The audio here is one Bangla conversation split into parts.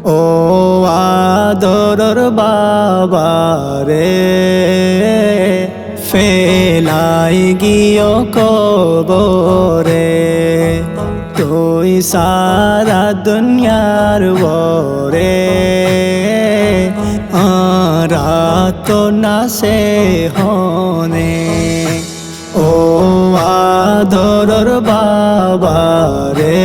ও আদরর বাবা রে, ফেলাই গিয়ে কবরে, তুই সারা দুনিয়ার বরে, রাত না সে হনে। ও আদরর বাবা রে,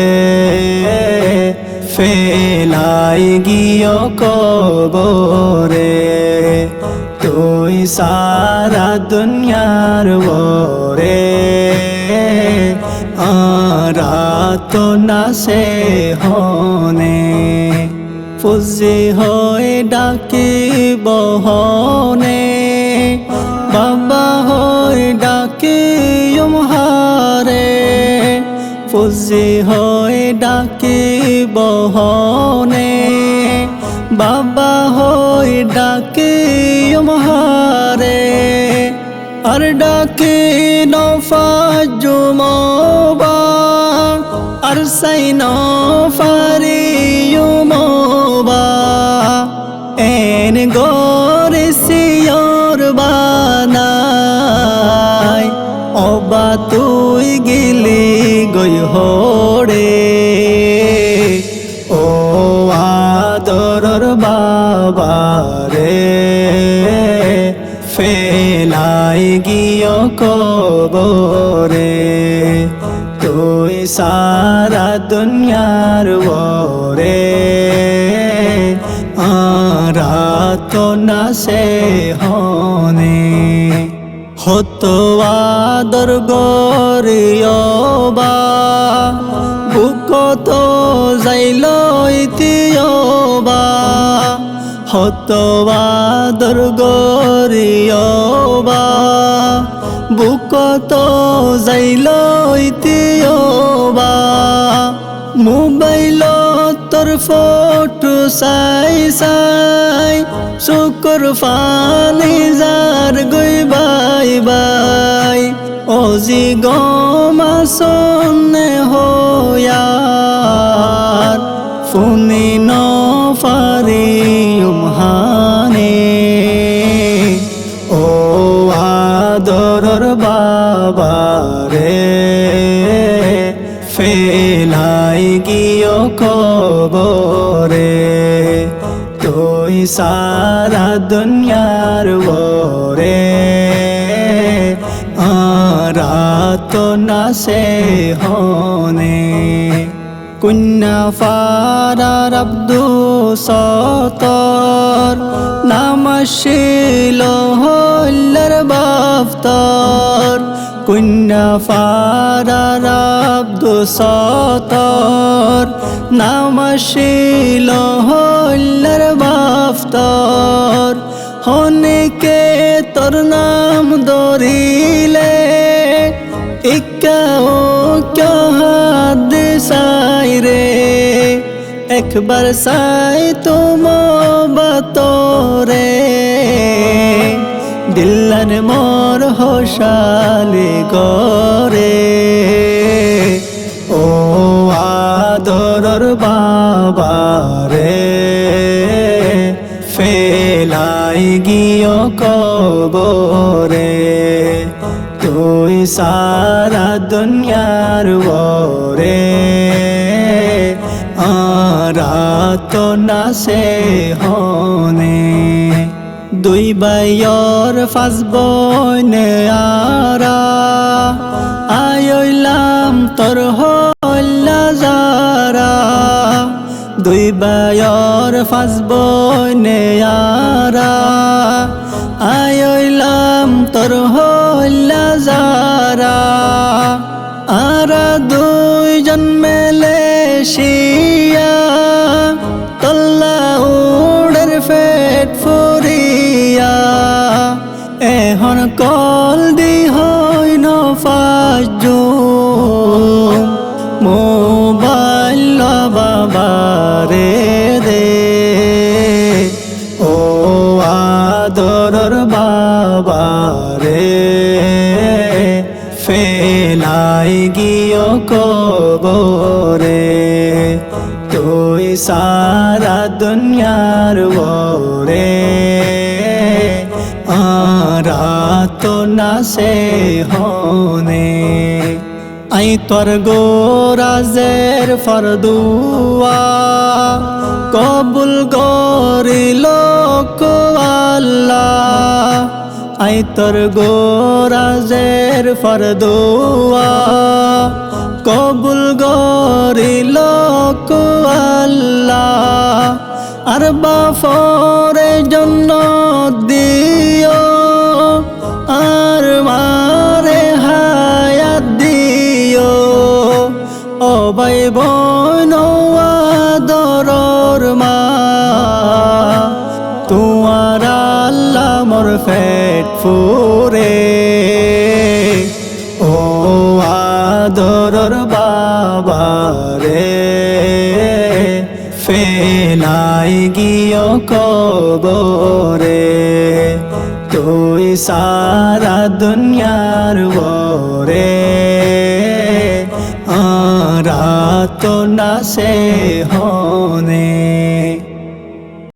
ফেলাই গিয়ে কবরে, তুই সারা দুনিয়ার বরে, রাত না সে হনে। ফুজি হয়ে ডাকি বহনে, বাবা হয়ে ডাকি হারে, ফুজি হয়ে ডাকি বহনে, বাবা হয়ে ডাকি হারে, আর ডাকি নফাজুমবা, আর সাই নফারিয়ুমবা, এন গোরে সিয়র বানাই, অবা তুই গিলি গই হরে। ও আদরর বাবা রে, ফেলাই গিয়ে কবরে, তুই সারা দুনিয়ার বরে, রাত না সে হনে। হতো আদর গরিয়বা, বুক তো যাইল ইতিয়বা, হতো আদর গরিয়বা, বুক তো যাইল ইতিয়বা, মোবাইল তোর ফটো চাই চাই, চকুর ফানি যার গই বাই বাই, অজি গমাসনে হয়ার, ফুনি নফারি হানে। ও আদরর বাবা রে, ফেলাই গিয়ে কবরে, তুই সারা দুনিয়ার বরে, রাত না সে হনে। কুন্না ফারার আব্দু সতর, নামশিল হল্লার বাফতর, কুন্না ফারার আব্দু সতর, নামশিল হল্লার বাফতর, হনেকে তোর নাম দরিলে, ইক্কাও হাদ সাই রে, একবার সাই তুম বাতরে, দিল্লান মোর হোশালি গরে। ও আদরর বাবা রে, ফেলাই গিয়ে কবরে, তুই সারা দুনিয়ার বরে, রাত না সে হনে। দুই বাইয়র ফাঁস বইনে আরা, আইলাম তোর হল্লা যারা, দুই বাইয়র ফাঁস বইনে আরা, আইলাম তোর হল্লা যারা, আরা দুইজন মেলে শিয়া, তল্লা উড়ের ফেট ফুরিয়া, এখন কল দি হই নফাজু, মোবাইল বাবা রে দে। ও আদরর বাবা রে, ফেলাই গিয়ে কবরে, তুই সারা দুনিয়ার ওরে তো না সে হনে আই তোর গোরাজের ফরদুয়া কবুল গরিল আল্লাহ আই তোর গোরাজের ফরদুয়া কবুল গরিল আল্লাহ আর বাফরে জন্য দিও আর মারে হায়াত দিও ও ভাই বোন আদরর মা তোমার আল্লাহ মোর পেট ফুরে ও আদরর বাবা রে ফেলাই গিয়ে কবরে তুই সারা দুনিয়ার ওরে তো না সে হনে